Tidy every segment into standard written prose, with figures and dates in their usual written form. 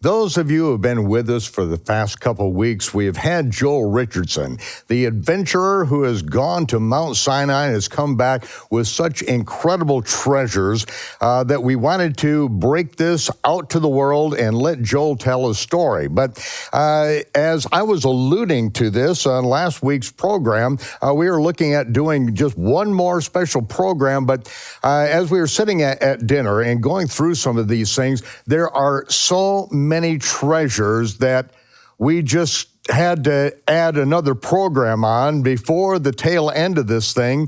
Those of you who have been with us for the past couple of weeks, we have had Joel Richardson, the adventurer who has gone to Mount Sinai and has come back with such incredible treasures that we wanted to break this out to the world and let Joel tell his story. But as I was alluding to this on last week's program, we were looking at doing just one more special program. But as we were sitting at dinner and going through some of these things, there are so many treasures that we just had to add another program on before the tail end of this thing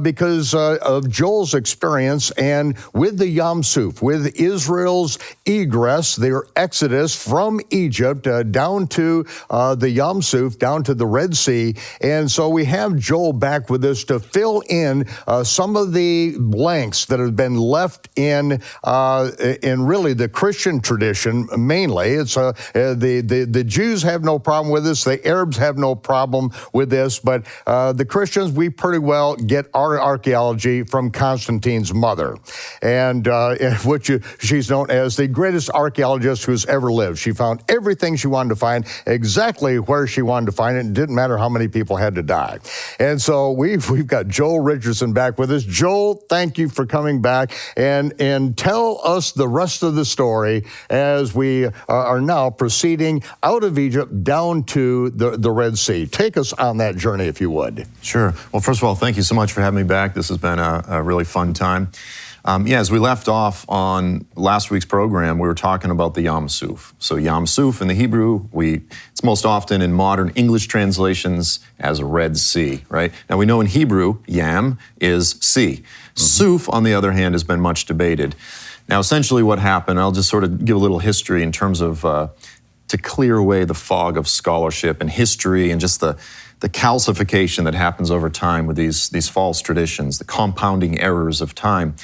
because of Joel's experience and with the Yam Suf, with Israel's egress, their exodus from Egypt down to the Yam Suf, down to the Red Sea. And so we have Joel back with us to fill in some of the blanks that have been left in really the Christian tradition mainly. It's the Jews have no problem with this. The Arabs have no problem with this, but the Christians, we pretty well get our archaeology from Constantine's mother, and she's known as the greatest archaeologist who's ever lived. She found everything she wanted to find, exactly where she wanted to find it. It didn't matter how many people had to die. And so we've got Joel Richardson back with us. Joel, thank you for coming back, and tell us the rest of the story as we are now proceeding out of Egypt down to the Red Sea. Take us on that journey, if you would. Sure. Well, first of all, thank you so much for having me back. This has been a really fun time. As we left off on last week's program, we were talking about the Yam Suf. So Yam Suf in the Hebrew, it's most often in modern English translations as Red Sea, right? Now we know in Hebrew, Yam is sea. Mm-hmm. Suf, on the other hand, has been much debated. Now essentially what happened, I'll just sort of give a little history in terms of to clear away the fog of scholarship and history and just the calcification that happens over time with these false traditions, the compounding errors of time,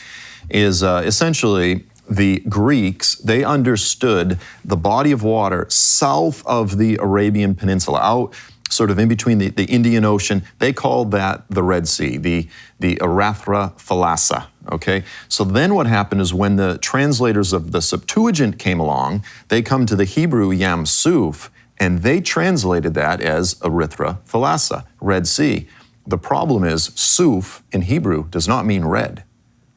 is essentially the Greeks, they understood the body of water south of the Arabian Peninsula, out sort of in between the Indian Ocean. They called that the Red Sea, the Erythra Thalassa. Okay, so then what happened is when the translators of the Septuagint came along, they come to the Hebrew Yam Suf, and they translated that as Erythra Thalassa, Red Sea. The problem is Suf in Hebrew does not mean red,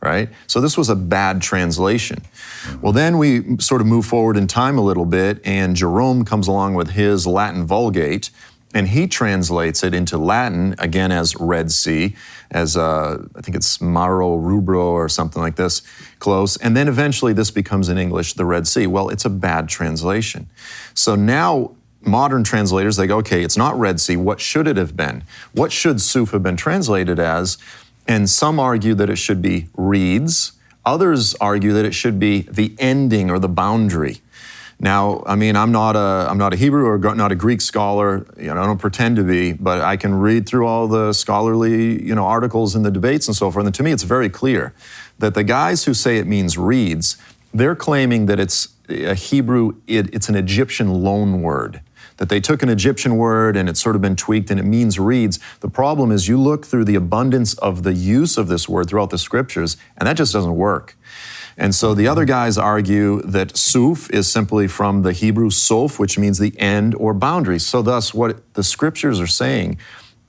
right? So this was a bad translation. Well, then we sort of move forward in time a little bit, and Jerome comes along with his Latin Vulgate, and he translates it into Latin, again, as Red Sea, as I think it's Maro Rubro or something like this, close. And then eventually this becomes in English, the Red Sea. Well, it's a bad translation. So now modern translators, they go, okay, it's not Red Sea. What should it have been? What should Suf have been translated as? And some argue that it should be reeds. Others argue that it should be the ending or the boundary. Now, I mean, I'm not a Hebrew or not a Greek scholar. I don't pretend to be, but I can read through all the scholarly, articles and the debates and so forth. And to me, it's very clear that the guys who say it means reeds, they're claiming that it's a Hebrew, it's an Egyptian loan word. That they took an Egyptian word and it's sort of been tweaked and it means reeds. The problem is you look through the abundance of the use of this word throughout the scriptures, and that just doesn't work. And so the other guys argue that Suf is simply from the Hebrew sof, which means the end or boundary. So thus what the scriptures are saying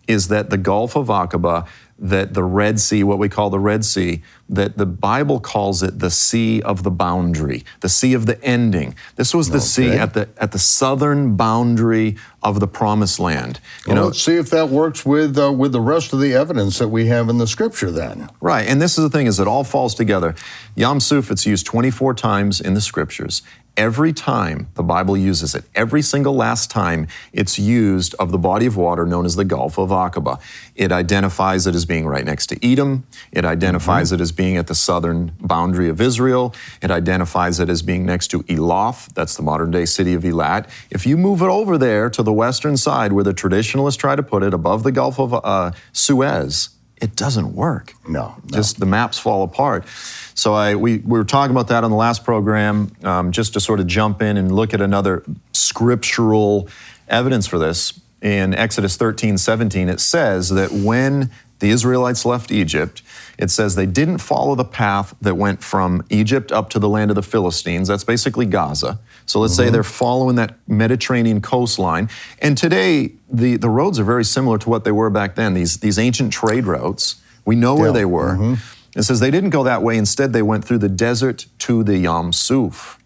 is that the Gulf of Aqaba, that the Red Sea, what we call the Red Sea, that the Bible calls it the sea of the boundary, the sea of the ending. This was the sea at the southern boundary of the Promised Land. Let's see if that works with the rest of the evidence that we have in the scripture then. Right, and this is the thing, is it all falls together. Yam Suf, it's used 24 times in the scriptures. Every time the Bible uses it, every single last time it's used of the body of water known as the Gulf of Aqaba. It identifies it as being right next to Edom. It identifies it as being at the southern boundary of Israel. It identifies it as being next to Elath. That's the modern day city of Eilat. If you move it over there to the western side where the traditionalists try to put it above the Gulf of Suez, it doesn't work. No. Just the maps fall apart. So we were talking about that on the last program, just to sort of jump in and look at another scriptural evidence for this. In Exodus 13:17, it says that when the Israelites left Egypt, it says they didn't follow the path that went from Egypt up to the land of the Philistines. That's basically Gaza. So let's say they're following that Mediterranean coastline. And today, the roads are very similar to what they were back then, these ancient trade routes. We know where they were. It says they didn't go that way. Instead, they went through the desert to the Yam Suf.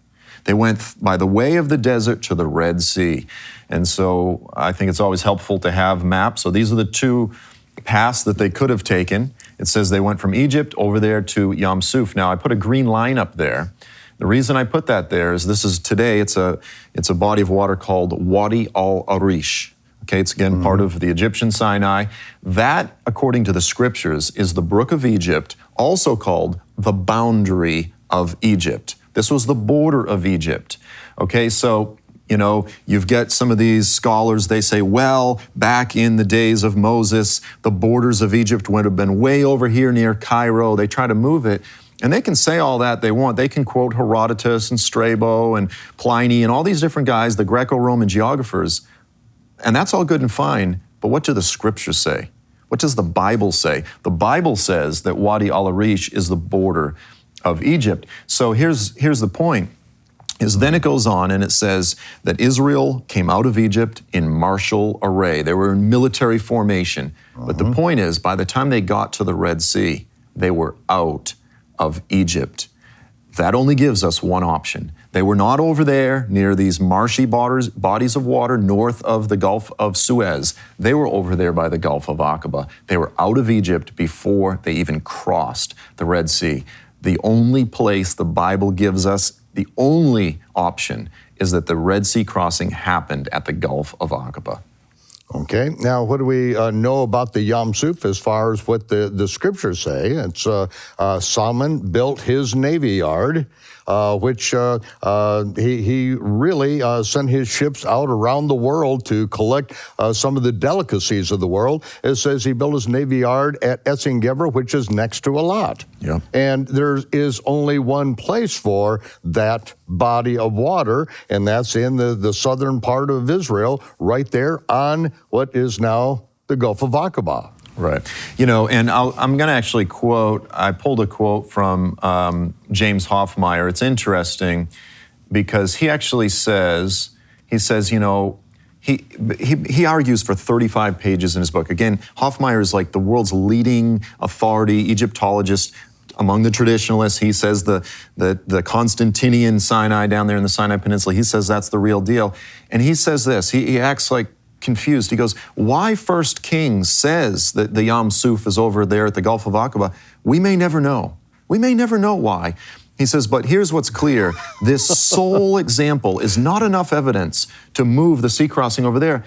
They went by the way of the desert to the Red Sea. And so I think it's always helpful to have maps. So these are the two paths that they could have taken. It says they went from Egypt over there to Yam Suf. Now, I put a green line up there. The reason I put that there is this is today, it's a body of water called Wadi al-Arish. Okay, it's again part of the Egyptian Sinai. That, according to the scriptures, is the brook of Egypt, also called the boundary of Egypt. This was the border of Egypt. Okay, so, you know, you've got some of these scholars, they say, well, back in the days of Moses, the borders of Egypt would have been way over here near Cairo. They try to move it. And they can say all that they want. They can quote Herodotus and Strabo and Pliny and all these different guys, the Greco-Roman geographers. And that's all good and fine. But what do the scriptures say? What does the Bible say? The Bible says that Wadi al-Arish is the border of Egypt. So here's the point, is then it goes on and it says that Israel came out of Egypt in martial array. They were in military formation. But the point is, by the time they got to the Red Sea, they were out of Egypt. That only gives us one option. They were not over there near these marshy bodies of water north of the Gulf of Suez. They were over there by the Gulf of Aqaba. They were out of Egypt before they even crossed the Red Sea. The only place the Bible gives us, the only option, is that the Red Sea crossing happened at the Gulf of Aqaba. Okay, now what do we know about the Yam Suf as far as what the scriptures say? It's Solomon built his navy yard, which he really sent his ships out around the world to collect some of the delicacies of the world. It says he built his navy yard at Etzinggeber, which is next to Eilat. Yeah. And there is only one place for that body of water, and that's in the southern part of Israel, right there on what is now the Gulf of Aqaba. Right. You know, and I'm going to actually quote, I pulled a quote from James Hoffmeyer. It's interesting because he actually says, you know, he argues for 35 pages in his book. Again, Hoffmeyer is like the world's leading authority, Egyptologist among the traditionalists. He says the Constantinian Sinai down there in the Sinai Peninsula, he says that's the real deal. And he says this, he acts like confused. He goes, why First Kings says that the Yam Suf is over there at the Gulf of Aqaba, we may never know. We may never know why. He says, but here's what's clear. This sole example is not enough evidence to move the sea crossing over there.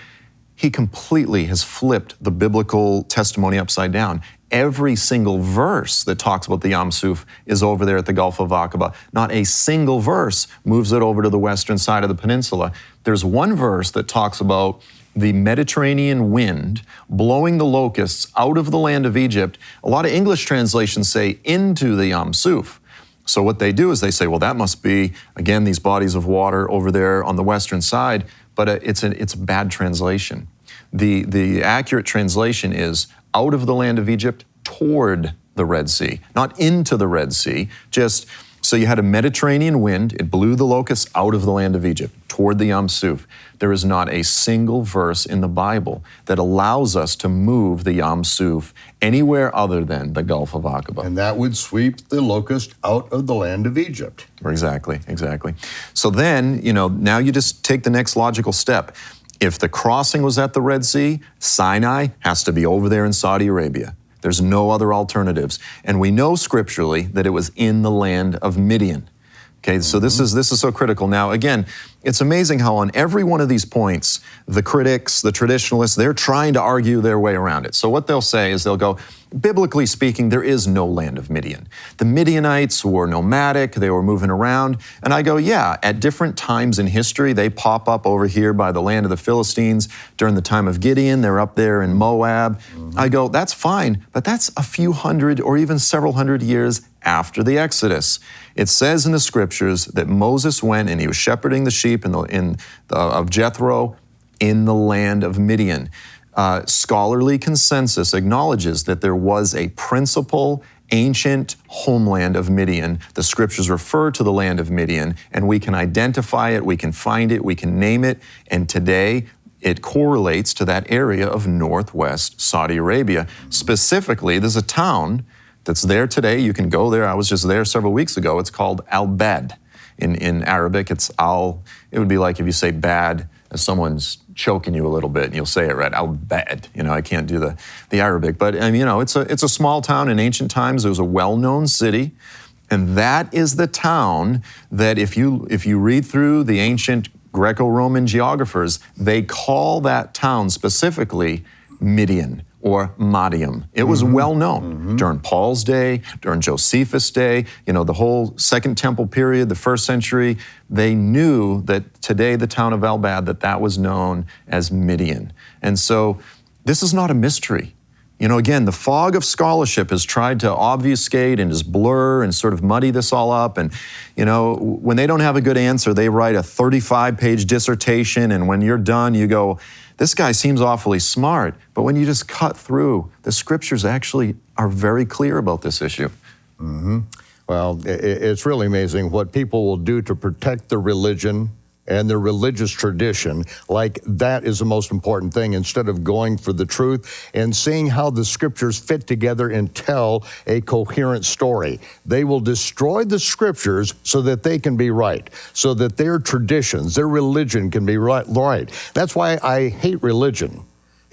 He completely has flipped the biblical testimony upside down. Every single verse that talks about the Yam Suf is over there at the Gulf of Aqaba. Not a single verse moves it over to the western side of the peninsula. There's one verse that talks about the Mediterranean wind blowing the locusts out of the land of Egypt. A lot of English translations say into the Yam Suf. So what they do is they say, well, that must be, again, these bodies of water over there on the western side, but it's a bad translation. The accurate translation is out of the land of Egypt toward the Red Sea, not into the Red Sea, just so you had a Mediterranean wind, it blew the locusts out of the land of Egypt toward the Yam Suf. There is not a single verse in the Bible that allows us to move the Yam Suf anywhere other than the Gulf of Aqaba. And that would sweep the locust out of the land of Egypt. Exactly. So then, you know, now you just take the next logical step. If the crossing was at the Red Sea, Sinai has to be over there in Saudi Arabia. There's no other alternatives. And we know scripturally that it was in the land of Midian. Okay, so this is so critical. Now, again, it's amazing how on every one of these points, the critics, the traditionalists, they're trying to argue their way around it. So what they'll say is they'll go, biblically speaking, there is no land of Midian. The Midianites were nomadic, they were moving around. And I go, yeah, at different times in history, they pop up over here by the land of the Philistines. During the time of Gideon, they're up there in Moab. I go, that's fine, but that's a few hundred or even several hundred years after the Exodus. It says in the scriptures that Moses went and he was shepherding the sheep of Jethro in the land of Midian. scholarly consensus acknowledges that there was a principal ancient homeland of Midian. The scriptures refer to the land of Midian, and we can identify it, we can find it, we can name it, and today it correlates to that area of northwest Saudi Arabia. Specifically, there's a town that's there today. You can go there. I was just there several weeks ago. It's called Al-Bad. In Arabic, it would be like if you say bad as someone's choking you a little bit, and you'll say it right, Al-Bad. I can't do the Arabic, but it's a small town. In ancient times, it was a well-known city, and that is the town that if you read through the ancient Greco-Roman geographers, they call that town specifically Midian or Madium. It was well known during Paul's day, during Josephus' day, the whole Second Temple period, the first century. They knew that today the town of Al-Bad, that was known as Midian. And so this is not a mystery. Again, the fog of scholarship has tried to obfuscate and just blur and sort of muddy this all up. And, when they don't have a good answer, they write a 35-page dissertation. And when you're done, you go, this guy seems awfully smart. But when you just cut through, the scriptures actually are very clear about this issue. Well, it's really amazing what people will do to protect their religion and their religious tradition. Like, that is the most important thing, instead of going for the truth and seeing how the scriptures fit together and tell a coherent story. They will destroy the scriptures so that they can be right, so that their traditions, their religion can be right. That's why I hate religion.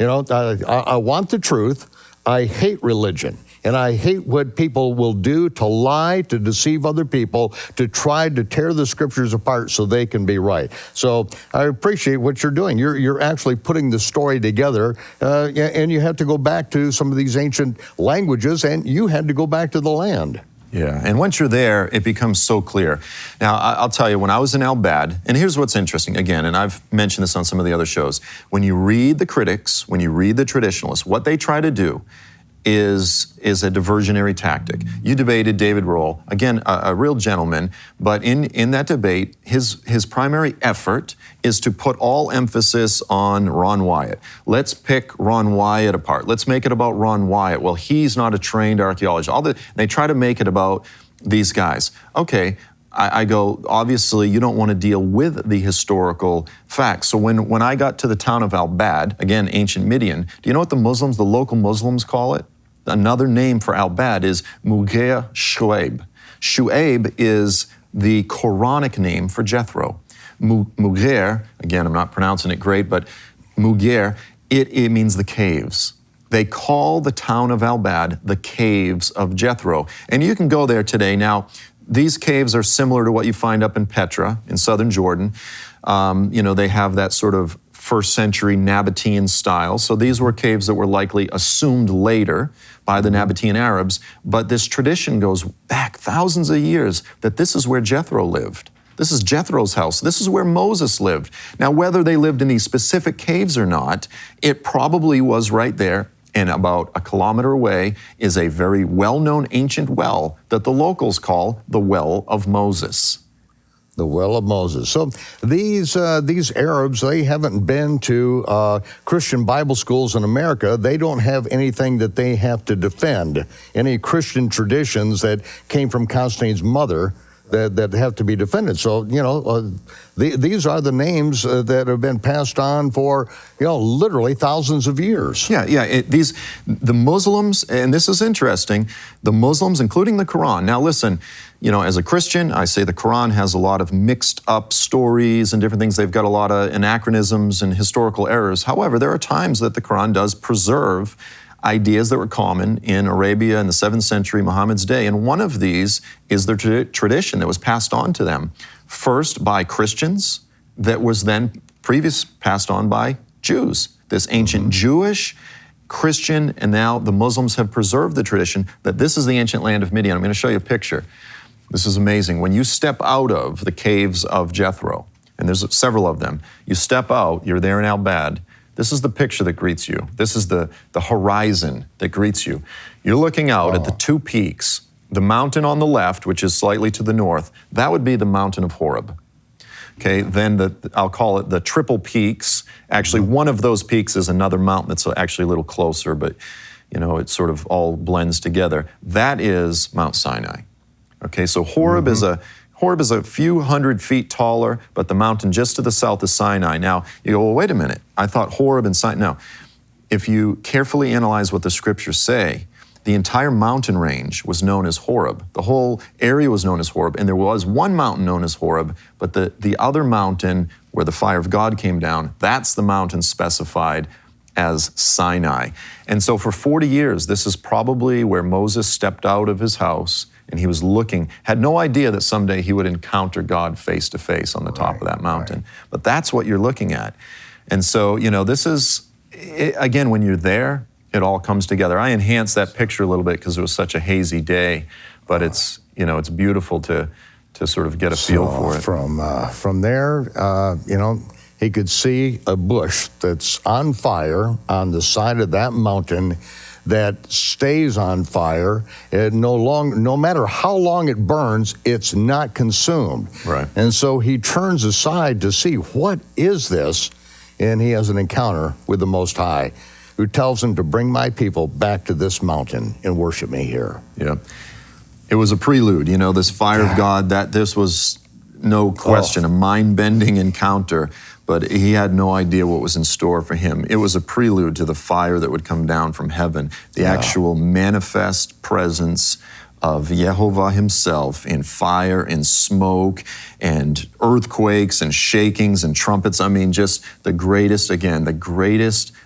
I want the truth. I hate religion. And I hate what people will do to lie, to deceive other people, to try to tear the scriptures apart so they can be right. So I appreciate what you're doing. You're actually putting the story together, and you have to go back to some of these ancient languages, and you had to go back to the land. Yeah, and once you're there, it becomes so clear. Now, I'll tell you, when I was in Al-Bad, and here's what's interesting, again, and I've mentioned this on some of the other shows, when you read the critics, when you read the traditionalists, what they try to do is a diversionary tactic. You debated David Rohl, again, a real gentleman, but in that debate, his primary effort is to put all emphasis on Ron Wyatt. Let's pick Ron Wyatt apart. Let's make it about Ron Wyatt. Well, he's not a trained archaeologist. They try to make it about these guys. Okay, I go, obviously, you don't want to deal with the historical facts. So when I got to the town of Al-Bad, again, ancient Midian, do you know what the local Muslims call it? Another name for Al-Bad is Mugher Shu'aib. Shu'aib is the Quranic name for Jethro. Mugher, again, I'm not pronouncing it great, but Mugher, it means the caves. They call the town of Al-Bad the caves of Jethro. And you can go there today. Now, these caves are similar to what you find up in Petra in southern Jordan. They have that sort of first century Nabatean style. So these were caves that were likely assumed later by the Nabatean Arabs. But this tradition goes back thousands of years that this is where Jethro lived. This is Jethro's house. This is where Moses lived. Now, whether they lived in these specific caves or not, it probably was right there. And about a kilometer away is a very well-known ancient well that the locals call the Well of Moses. The Well of Moses. So these Arabs, they haven't been to Christian Bible schools in America. They don't have anything that they have to defend, any Christian traditions that came from Constantine's mother that have to be defended. So, these are the names that have been passed on for, literally thousands of years. The Muslims, and this is interesting, the Muslims, including the Quran. Now listen, as a Christian, I say the Quran has a lot of mixed up stories and different things. They've got a lot of anachronisms and historical errors. However, there are times that the Quran does preserve ideas that were common in Arabia in the 7th century, Muhammad's day. And one of these is the tradition that was passed on to them, first by Christians, that was then passed on by Jews. This ancient Jewish, Christian, and now the Muslims have preserved the tradition that this is the ancient land of Midian. I'm going to show you a picture. This is amazing. When you step out of the caves of Jethro, and there's several of them, you step out, you're there in Al-Bad. This is the picture that greets you. This is the horizon that greets you. You're looking out at the two peaks. The mountain on the left, which is slightly to the north, that would be the mountain of Horeb. Okay, then I'll call it the Triple Peaks. Actually, one of those peaks is another mountain that's actually a little closer, but you know, it sort of all blends together. That is Mount Sinai. Okay, so Horeb is a few hundred feet taller, but the mountain just to the south is Sinai. Now, you go, well, wait a minute. I thought Horeb and Sinai. No, if you carefully analyze what the scriptures say, the entire mountain range was known as Horeb. The whole area was known as Horeb, and there was one mountain known as Horeb, but the other mountain where the fire of God came down, that's the mountain specified as Sinai. And so for 40 years, this is probably where Moses stepped out of his house and he was looking, had no idea that someday he would encounter God face to face on the top of that mountain. Right. But that's what you're looking at. And so, you know, this is, again, when you're there, it all comes together. I enhanced that picture a little bit because it was such a hazy day, but it's, you know, it's beautiful to sort of get a feel for it. From there, you know, he could see a bush that's on fire on the side of that mountain that stays on fire. No matter how long it burns, it's not consumed. Right. And so he turns aside to see, what is this? And he has an encounter with the Most High, who tells him to bring my people back to this mountain and worship me here. Yeah. It was a prelude, you know, this fire of God, that this was no question, a mind-bending encounter, but he had no idea what was in store for him. It was a prelude to the fire that would come down from heaven, the actual manifest presence of Yehovah himself in fire and smoke and earthquakes and shakings and trumpets. I mean, just the greatest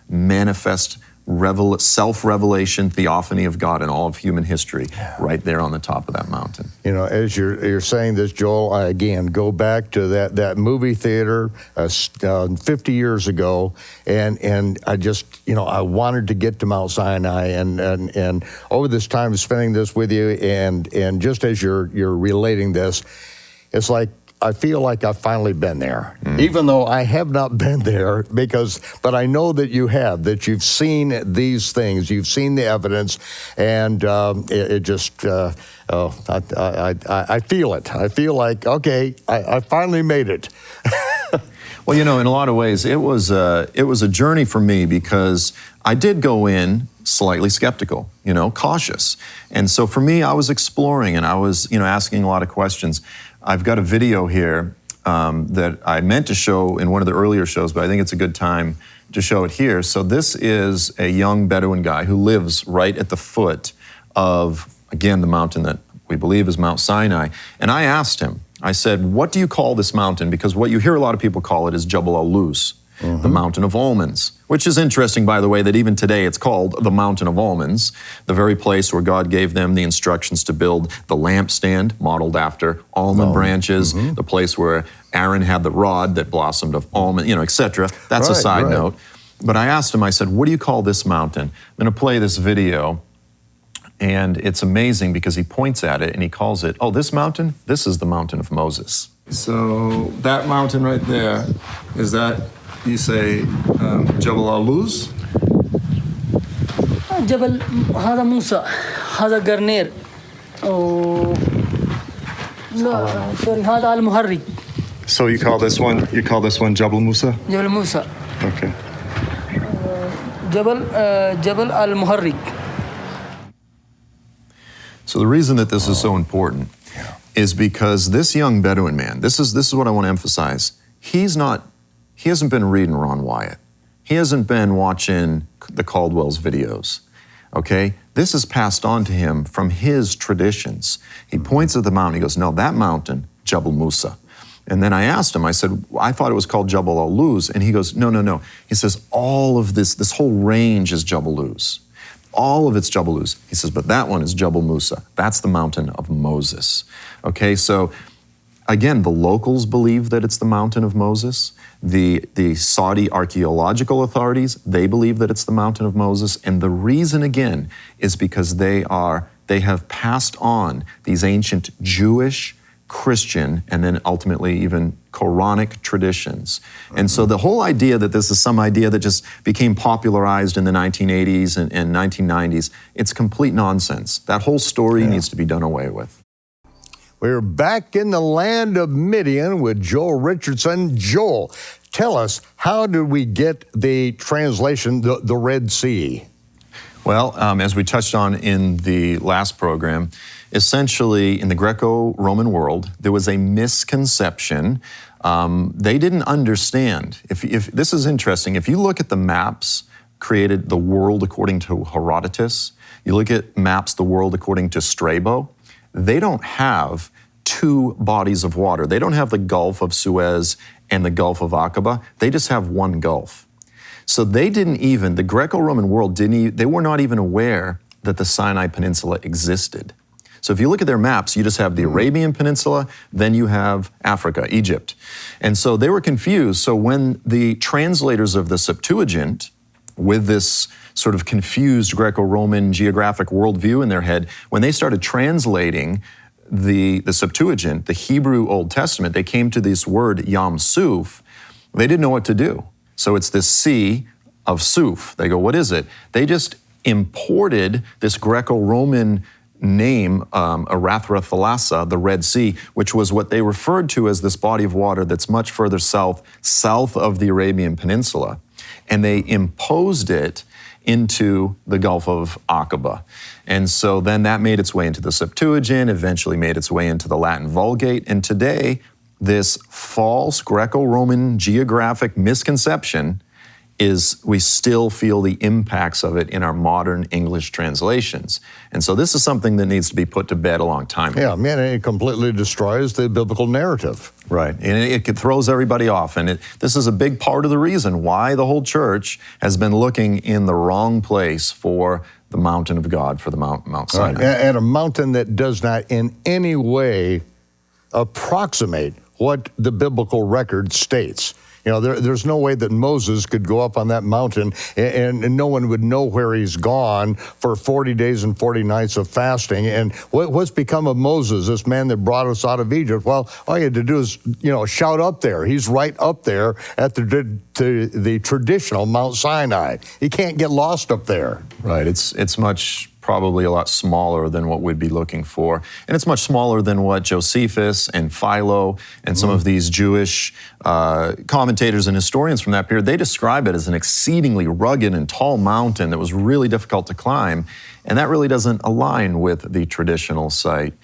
manifest self-revelation theophany of God in all of human history, right there on the top of that mountain. You know, as you're saying this, Joel, I again go back to that movie theater 50 years ago, and I just, you know, I wanted to get to Mount Sinai, and over this time spending this with you, and just as you're relating this, it's like I feel like I've finally been there, even though I have not been there, but I know that you have, that you've seen these things, you've seen the evidence, and it just, I feel it. I feel like, okay, I finally made it. Well, you know, in a lot of ways, it was a journey for me, because I did go in slightly skeptical, you know, cautious. And so for me, I was exploring, and I was, you know, asking a lot of questions. I've got a video here that I meant to show in one of the earlier shows, but I think it's a good time to show it here. So this is a young Bedouin guy who lives right at the foot of, again, the mountain that we believe is Mount Sinai. And I asked him, I said, what do you call this mountain? Because what you hear a lot of people call it is Jabal al-Luz, the Mountain of Almonds, which is interesting, by the way, that even today it's called the Mountain of Almonds, the very place where God gave them the instructions to build the lampstand, modeled after almond branches, the place where Aaron had the rod that blossomed of almond, you know, etc. That's a side note. But I asked him, I said, what do you call this mountain? I'm going to play this video, and it's amazing because he points at it and he calls it, oh, this mountain? This is the Mountain of Moses. So that mountain right there, is that, you say, Jabal al-Luz? جبل هذا موسى هذا قرنير لا سوري هذا المهرج. So you call this one Jabal Musa? جبل موسى. Okay. جبل المهرج. So the reason that this is so important is because this young Bedouin man, this is what I want to emphasize. He hasn't been reading Ron Wyatt. He hasn't been watching the Caldwell's videos, okay? This is passed on to him from his traditions. He points at the mountain, he goes, no, that mountain, Jabal Musa. And then I asked him, I said, I thought it was called Jabal al-Luz. And he goes, no. He says, all of this whole range is Jabal Luz. All of it's Jabal Luz. He says, but that one is Jabal Musa. That's the mountain of Moses. Okay, so again, the locals believe that it's the mountain of Moses. The Saudi archaeological authorities, they believe that it's the mountain of Moses. And the reason, again, is because they have passed on these ancient Jewish, Christian, and then ultimately even Quranic traditions. And so the whole idea that this is some idea that just became popularized in the 1980s and 1990s, it's complete nonsense. That whole story needs to be done away with. We're back in the land of Midian with Joel Richardson. Joel, tell us, how did we get the translation, the Red Sea? Well, as we touched on in the last program, essentially in the Greco-Roman world, there was a misconception. They didn't understand. If this is interesting, if you look at the maps created the world according to Herodotus, you look at maps the world according to Strabo, they don't have two bodies of water. They don't have the Gulf of Suez and the Gulf of Aqaba. They just have one Gulf. So they didn't even, the Greco-Roman world they were not even aware that the Sinai Peninsula existed. So if you look at their maps, you just have the Arabian Peninsula, then you have Africa, Egypt. And so they were confused. So when the translators of the Septuagint, with this sort of confused Greco-Roman geographic worldview in their head, when they started translating the Septuagint, the Hebrew Old Testament, they came to this word Yam Suf. They didn't know what to do. So it's this Sea of Suf. They go, what is it? They just imported this Greco-Roman name, Arathra-Thalassa, the Red Sea, which was what they referred to as this body of water that's much further south of the Arabian Peninsula. And they imposed it into the Gulf of Aqaba. And so then that made its way into the Septuagint, eventually made its way into the Latin Vulgate. And today, this false Greco-Roman geographic misconception is we still feel the impacts of it in our modern English translations. And so this is something that needs to be put to bed a long time ago. Yeah, man, it completely destroys the biblical narrative. Right, and it throws everybody off. And this is a big part of the reason why the whole church has been looking in the wrong place for the mountain of God, for the Mount Sinai. Right. And a mountain that does not in any way approximate what the biblical record states. You know, there's no way that Moses could go up on that mountain and no one would know where he's gone for 40 days and 40 nights of fasting. And what's become of Moses, this man that brought us out of Egypt? Well, all you had to do is, shout up there. He's right up there at the traditional Mount Sinai. He can't get lost up there. Right. It's probably a lot smaller than what we'd be looking for. And it's much smaller than what Josephus and Philo and some of these Jewish commentators and historians from that period, they describe it as an exceedingly rugged and tall mountain that was really difficult to climb. And that really doesn't align with the traditional site,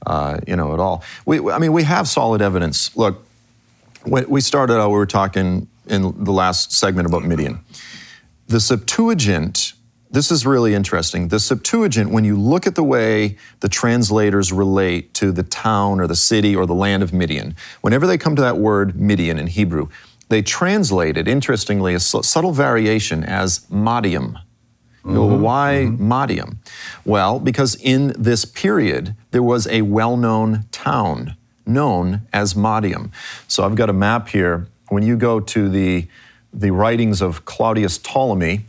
at all. We have solid evidence. Look, when we started out, we were talking in the last segment about Midian. The Septuagint, this is really interesting. The Septuagint, when you look at the way the translators relate to the town or the city or the land of Midian, whenever they come to that word Midian in Hebrew, they translate it, interestingly, a subtle variation as Madiam. Why Madiam? Well, because in this period, there was a well-known town known as Madiam. So I've got a map here. When you go to the writings of Claudius Ptolemy,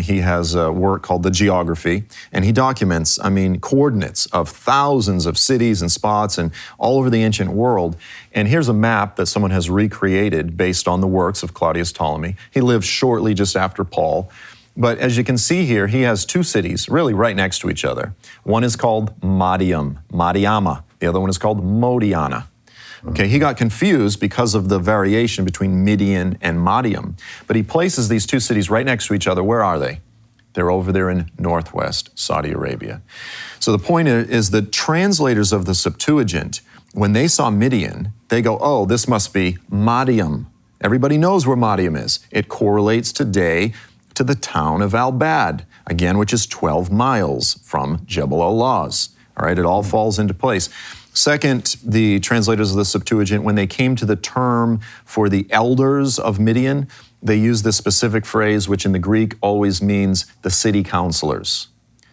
he has a work called The Geography, and he documents, coordinates of thousands of cities and spots and all over the ancient world. And here's a map that someone has recreated based on the works of Claudius Ptolemy. He lived shortly just after Paul. But as you can see here, he has two cities really right next to each other. One is called Madiam, Madiama. The other one is called Modiana. Okay, he got confused because of the variation between Midian and Madiam. But he places these two cities right next to each other. Where are they? They're over there in northwest Saudi Arabia. So the point is that translators of the Septuagint, when they saw Midian, they go, oh, this must be Madiam. Everybody knows where Madiam is. It correlates today to the town of Al-Bad, again, which is 12 miles from Jebel al-Lawz. All right, it all falls into place. Second, the translators of the Septuagint, when they came to the term for the elders of Midian, they used this specific phrase, which in the Greek always means the city councilors.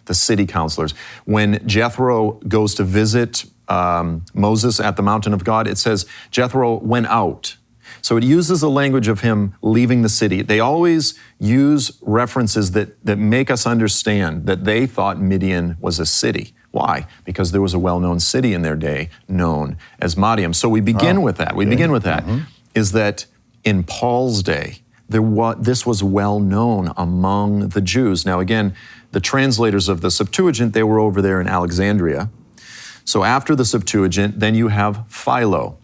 The city councilors. When Jethro goes to visit Moses at the mountain of God, it says Jethro went out. So it uses the language of him leaving the city. They always use references that make us understand that they thought Midian was a city. Why? Because there was a well-known city in their day known as Madiam. So we begin with that. Is that in Paul's day, this was well known among the Jews. Now again, the translators of the Septuagint, they were over there in Alexandria. So after the Septuagint, then you have Philo.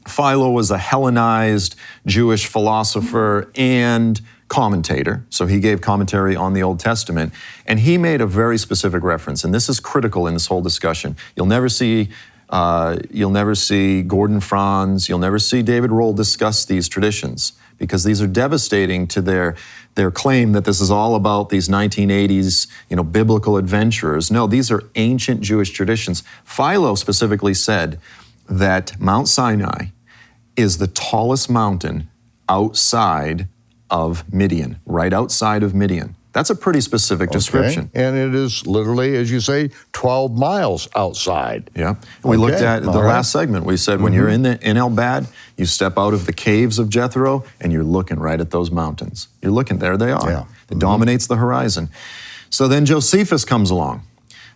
Philo was a Hellenized Jewish philosopher and commentator. So he gave commentary on the Old Testament. And he made a very specific reference. And this is critical in this whole discussion. You'll never see Gordon Franz, you'll never see David Rohl discuss these traditions, because these are devastating to their claim that this is all about these 1980s, biblical adventurers. No, these are ancient Jewish traditions. Philo specifically said that Mount Sinai is the tallest mountain outside of Midian, right outside of Midian. That's a pretty specific description. And it is literally, as you say, 12 miles outside. Yeah. We looked at the last segment. We said when you're in El-Bad, you step out of the caves of Jethro and you're looking right at those mountains. You're looking, there they are. Yeah. It dominates the horizon. So then Josephus comes along.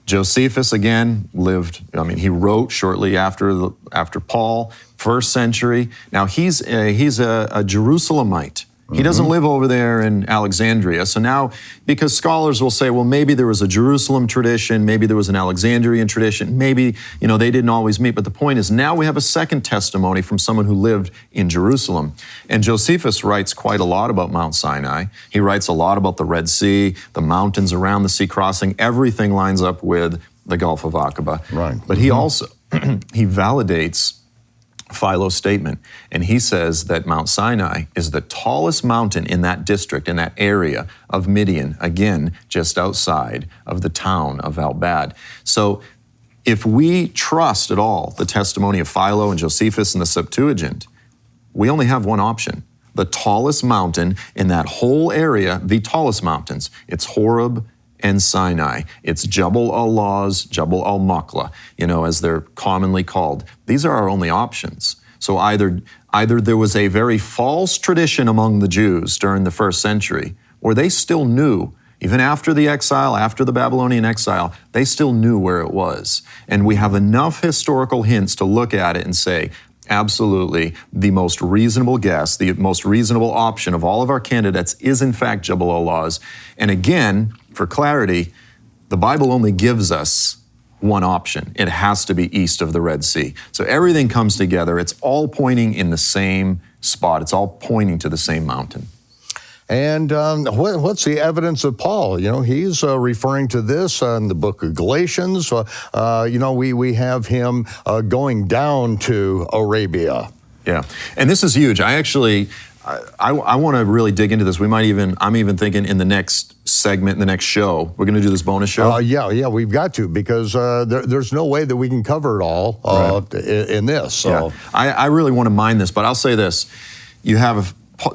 Josephus, again, he wrote shortly after Paul, 1st century. Now, he's a Jerusalemite. He doesn't live over there in Alexandria. So now, because scholars will say, well, maybe there was a Jerusalem tradition, maybe there was an Alexandrian tradition, maybe, they didn't always meet. But the point is, now we have a second testimony from someone who lived in Jerusalem. And Josephus writes quite a lot about Mount Sinai. He writes a lot about the Red Sea, the mountains around the sea crossing. Everything lines up with the Gulf of Aqaba. Right. But he also, he validates Philo's statement, and he says that Mount Sinai is the tallest mountain in that district, in that area of Midian, again, just outside of the town of El-Bad. So if we trust at all the testimony of Philo and Josephus in the Septuagint, we only have one option. The tallest mountain in that whole area, the tallest mountains, it's Horeb and Sinai. It's Jabal al-Lawz, Jabal al-Makla, as they're commonly called. These are our only options. So either there was a very false tradition among the Jews during the 1st century, or they still knew, even after the exile, after the Babylonian exile, they still knew where it was. And we have enough historical hints to look at it and say, absolutely, the most reasonable guess, the most reasonable option of all of our candidates is in fact Jabal al-Lawz. And again, for clarity, the Bible only gives us one option. It has to be east of the Red Sea. So everything comes together. It's all pointing in the same spot. It's all pointing to the same mountain. And what's the evidence of Paul? He's referring to this in the book of Galatians. We have him going down to Arabia. Yeah, and this is huge. I want to really dig into this. I'm even thinking in the next segment, in the next show, we're going to do this bonus show. Yeah, we've got to, because there's no way that we can cover it all in this. So. Yeah. I really want to mine this, but I'll say this.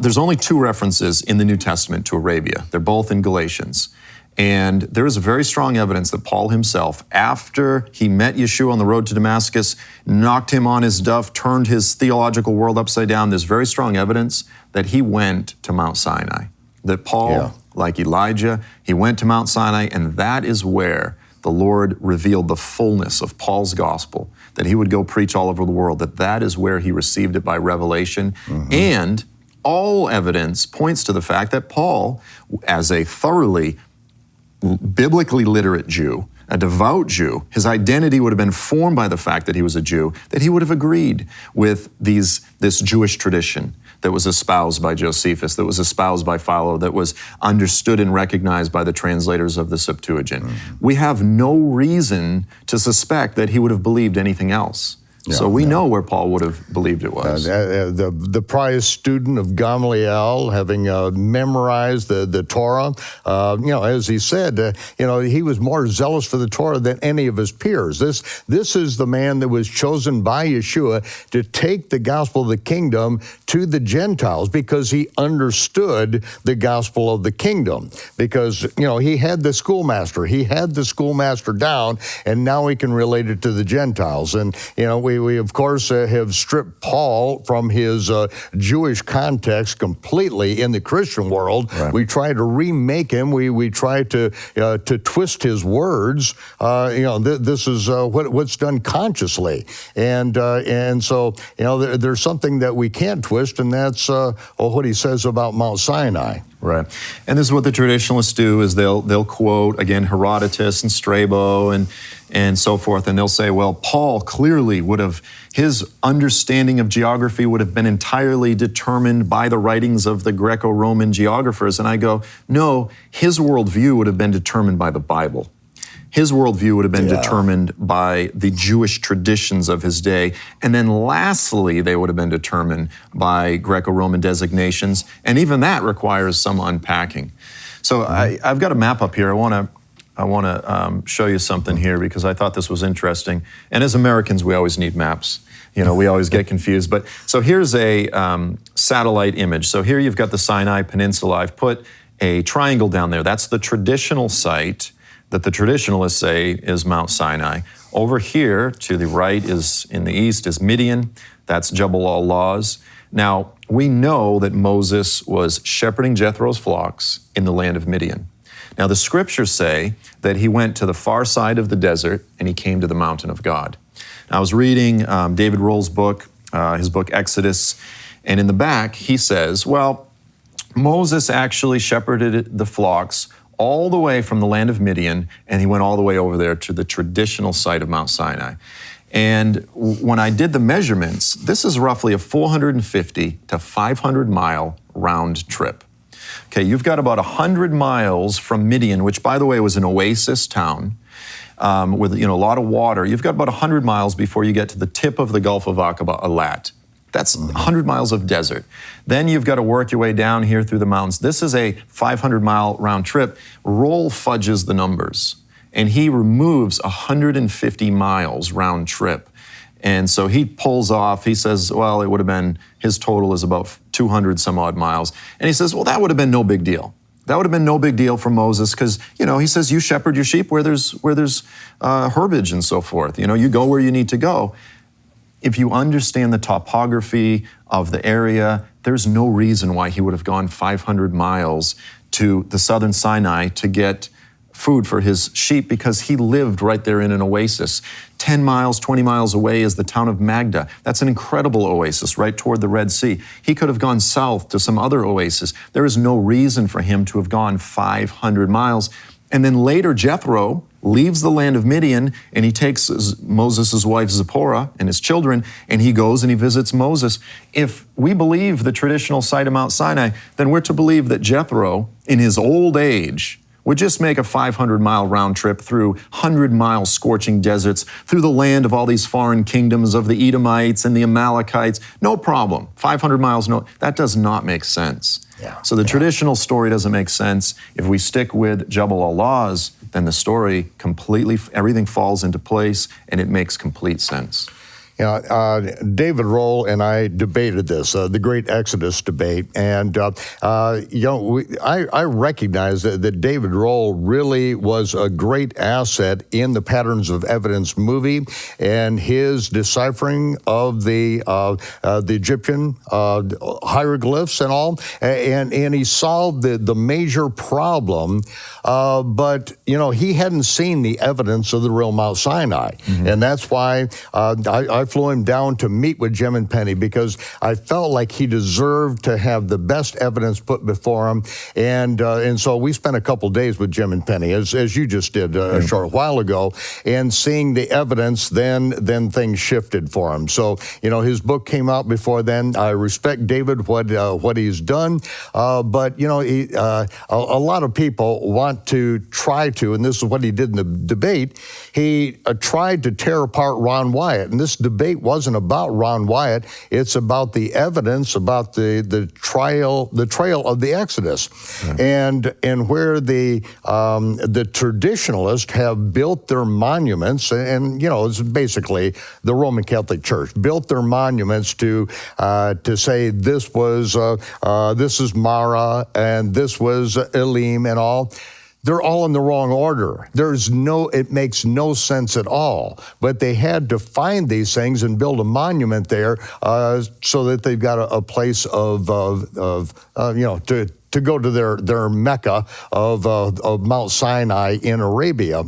There's only 2 references in the New Testament to Arabia. They're both in Galatians. And there is very strong evidence that Paul himself, after he met Yeshua on the road to Damascus, knocked him on his duff, turned his theological world upside down, there's very strong evidence that he went to Mount Sinai. That Paul, like Elijah, he went to Mount Sinai, and that is where the Lord revealed the fullness of Paul's gospel, that he would go preach all over the world, that is where he received it by revelation. And all evidence points to the fact that Paul, as a thoroughly biblically literate Jew, a devout Jew, his identity would have been formed by the fact that he was a Jew, that he would have agreed with this Jewish tradition that was espoused by Josephus, that was espoused by Philo, that was understood and recognized by the translators of the Septuagint. We have no reason to suspect that he would have believed anything else. So we know where Paul would have believed it was. The prized student of Gamaliel, having memorized the Torah, as he said, he was more zealous for the Torah than any of his peers. This is the man that was chosen by Yeshua to take the gospel of the kingdom to the Gentiles, because he understood the gospel of the kingdom. Because, he had the schoolmaster. He had the schoolmaster down, and now he can relate it to the Gentiles. And, we of course have stripped Paul from his Jewish context completely in the Christian world. Right. We try to remake him. We try to twist his words. This is what's done consciously, and so there's something that we can't twist, and that's what he says about Mount Sinai. Right. And this is what the traditionalists do, is they'll quote, again, Herodotus and Strabo, and and so forth. And they'll say, well, Paul clearly would have, his understanding of geography would have been entirely determined by the writings of the Greco-Roman geographers. And I go, no, his worldview would have been determined by the Bible. His worldview would have been determined by the Jewish traditions of his day. And then lastly, they would have been determined by Greco-Roman designations. And even that requires some unpacking. So I've got a map up here. I want to show you something here because I thought this was interesting. And as Americans, we always need maps. You know, we always get confused. But so here's a satellite image. So here you've got the Sinai Peninsula. I've put a triangle down there. That's the traditional site that the traditionalists say is Mount Sinai. Over here to the right is, in the east, is Midian. That's Jabal al-Lawz. Now, we know that Moses was shepherding Jethro's flocks in the land of Midian. Now, the scriptures say that he went to the far side of the desert and he came to the mountain of God. Now, I was reading David Roll's book, his book Exodus, and in the back he says, well, Moses actually shepherded the flocks all the way from the land of Midian, and he went all the way over there to the traditional site of Mount Sinai. And when I did the measurements, this is roughly a 450 to 500 mile round trip. Okay, you've got about 100 miles from Midian, which by the way was an oasis town with a lot of water. You've got about 100 miles before you get to the tip of the Gulf of Aqaba, Eilat. That's 100 miles of desert. Then you've got to work your way down here through the mountains. This is a 500-mile round trip. Roll fudges the numbers, and he removes 150 miles round trip. And so he pulls off, he says, well, it would have been, his total is about 200 some odd miles. And he says, well, that would have been no big deal. That would have been no big deal for Moses because, he says, you shepherd your sheep where there's herbage and so forth. You go where you need to go. If you understand the topography of the area, there's no reason why he would have gone 500 miles to the southern Sinai to get food for his sheep because he lived right there in an oasis. 10 miles, 20 miles away is the town of Magda. That's an incredible oasis right toward the Red Sea. He could have gone south to some other oasis. There is no reason for him to have gone 500 miles. And then later, Jethro leaves the land of Midian and he takes Moses' wife Zipporah and his children and he goes and he visits Moses. If we believe the traditional site of Mount Sinai, then we're to believe that Jethro, in his old age, would just make a 500-mile round trip through 100-mile scorching deserts, through the land of all these foreign kingdoms of the Edomites and the Amalekites. No problem. 500 miles, no, that does not make sense. So the traditional story doesn't make sense. If we stick with Jabal al-Lawz, then the story completely, everything falls into place and it makes complete sense. David Roll and I debated this, the great Exodus debate, and I recognize that David Roll really was a great asset in the Patterns of Evidence movie and his deciphering of the Egyptian hieroglyphs and all, and he solved the major problem, but he hadn't seen the evidence of the real Mount Sinai, and that's why I flew him down to meet with Jim and Penny because I felt like he deserved to have the best evidence put before him. And so we spent a couple days with Jim and Penny, as you just did a short while ago, and seeing the evidence, then things shifted for him. So, his book came out before then. I respect David, what he's done, but, a lot of people want to try to, and this is what he did in the debate, he tried to tear apart Ron Wyatt. And this debate wasn't about Ron Wyatt. It's about the evidence, about the trail of the Exodus, and where the traditionalists have built their monuments, and it's basically the Roman Catholic Church built their monuments to say this is Mara and this was Elim and all. They're all in the wrong order. It makes no sense at all. But they had to find these things and build a monument there so that they've got a place to to go to their Mecca of Mount Sinai in Arabia,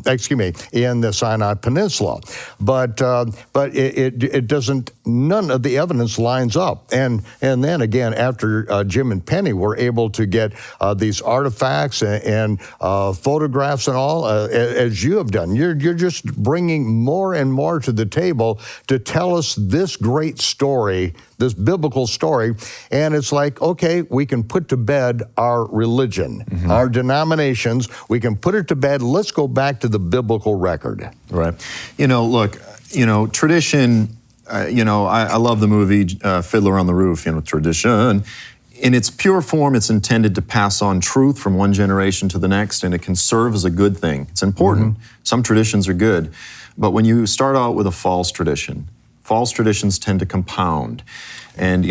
in the Sinai Peninsula. But it doesn't, none of the evidence lines up. And then again, after Jim and Penny were able to get these artifacts and photographs and all, as you have done, you're just bringing more and more to the table to tell us this great story, this biblical story. And it's like, okay, we can put to bed our religion, our denominations. We can put it to bed. Let's go back to the biblical record. Right. Look, tradition, I love the movie Fiddler on the Roof, tradition. In its pure form, it's intended to pass on truth from one generation to the next, and it can serve as a good thing. It's important. Some traditions are good. But when you start out with a false traditions tend to compound. And,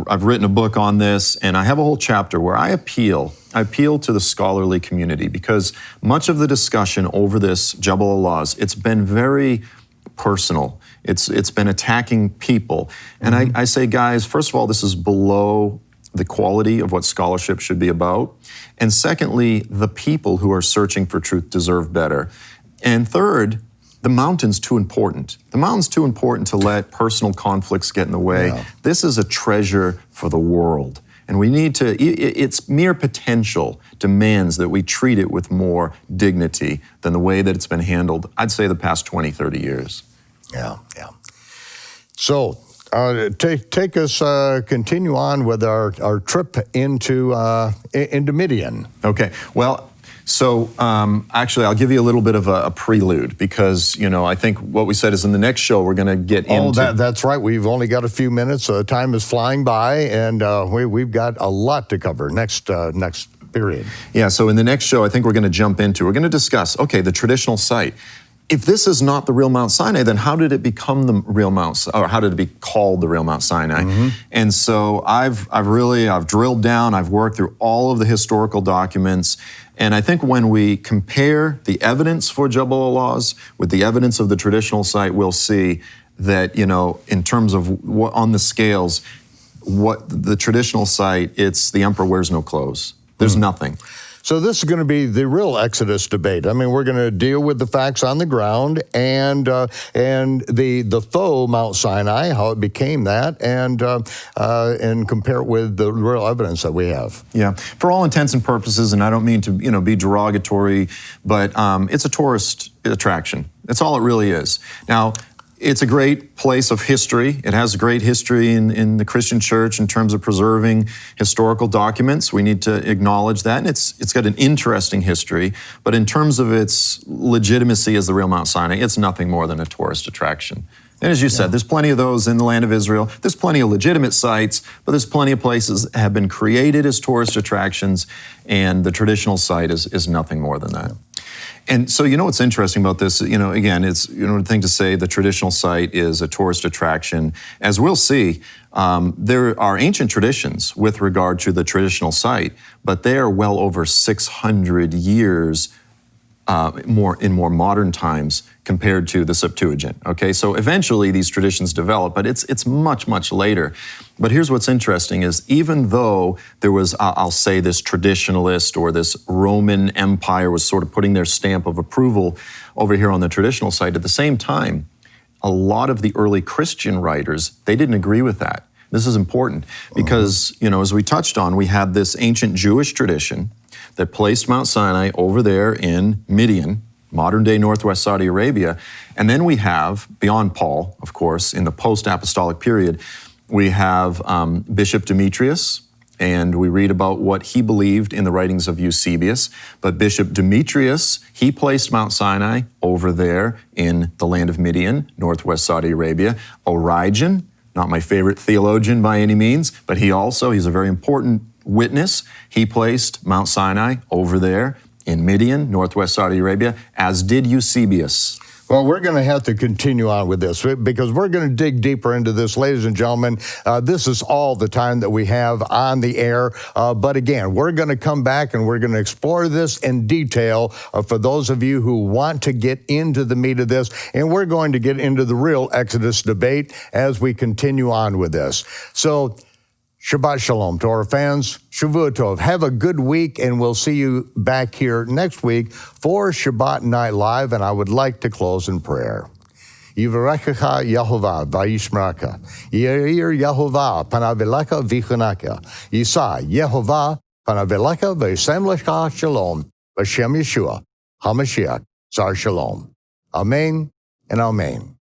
I've written a book on this, and I have a whole chapter where I appeal to the scholarly community, because much of the discussion over this Jabal al-Lawz, it's been very personal. It's been attacking people. And I say, guys, first of all, this is below the quality of what scholarship should be about. And secondly, the people who are searching for truth deserve better. And third, the mountain's too important. The mountain's too important to let personal conflicts get in the way. Yeah. This is a treasure for the world. And we need to, its mere potential demands that we treat it with more dignity than the way that it's been handled, I'd say, the past 20, 30 years. Yeah. So, take us, continue on with our trip into Midian. Okay, well, so actually I'll give you a little bit of a prelude, because, I think what we said is in the next show we're going to get into... Oh, that's right. We've only got a few minutes. Time is flying by, and we've got a lot to cover next period. Yeah, so in the next show I think we're going to discuss, okay, the traditional site. If this is not the real Mount Sinai, then how did it become the real Mount, or how did it be called the real Mount Sinai? And so I've drilled down, I've worked through all of the historical documents, and I think when we compare the evidence for Jabal al-Lawz with the evidence of the traditional site, we'll see that, in terms of what, on the scales, what the traditional site, it's the emperor wears no clothes. There's nothing. So this is going to be the real Exodus debate. I mean, we're going to deal with the facts on the ground and the faux Mount Sinai, how it became that, and compare it with the real evidence that we have. Yeah, for all intents and purposes, and I don't mean to be derogatory, but it's a tourist attraction. That's all it really is. Now, it's a great place of history. It has a great history in the Christian church in terms of preserving historical documents. We need to acknowledge that. And it's got an interesting history. But in terms of its legitimacy as the real Mount Sinai, it's nothing more than a tourist attraction. And as you said, there's plenty of those in the land of Israel. There's plenty of legitimate sites, but there's plenty of places that have been created as tourist attractions, and the traditional site is nothing more than that. And so, what's interesting about this, again, it's, the thing to say the traditional site is a tourist attraction. As we'll see, there are ancient traditions with regard to the traditional site, but they are well over 600 years in more modern times compared to the Septuagint. Okay, so eventually these traditions develop, but it's much, much later. But here's what's interesting is, even though there was, I'll say, this traditionalist or this Roman Empire was sort of putting their stamp of approval over here on the traditional site, at the same time, a lot of the early Christian writers, they didn't agree with that. This is important because, as we touched on, we had this ancient Jewish tradition that placed Mount Sinai over there in Midian, modern-day northwest Saudi Arabia. And then we have, beyond Paul, of course, in the post-apostolic period, we have Bishop Demetrius, and we read about what he believed in the writings of Eusebius. But Bishop Demetrius, he placed Mount Sinai over there in the land of Midian, northwest Saudi Arabia. Origen, not my favorite theologian by any means, but he's a very important witness. He placed Mount Sinai over there in Midian, northwest Saudi Arabia, as did Eusebius. Well, we're going to have to continue on with this because we're going to dig deeper into this. Ladies and gentlemen, this is all the time that we have on the air. But again, we're going to come back and we're going to explore this in detail for those of you who want to get into the meat of this. And we're going to get into the real Exodus debate as we continue on with this. So Shabbat Shalom to our fans. Shavua Tov. Have a good week, and we'll see you back here next week for Shabbat Night Live, and I would like to close in prayer. Yivarechecha Yehovah vayishmeraka. Yair Yehovah panav vichunaka. Yisa Yehovah panav v'yasem lecha shalom. B'shem Yeshua HaMashiach Zar Shalom. Amen and amen.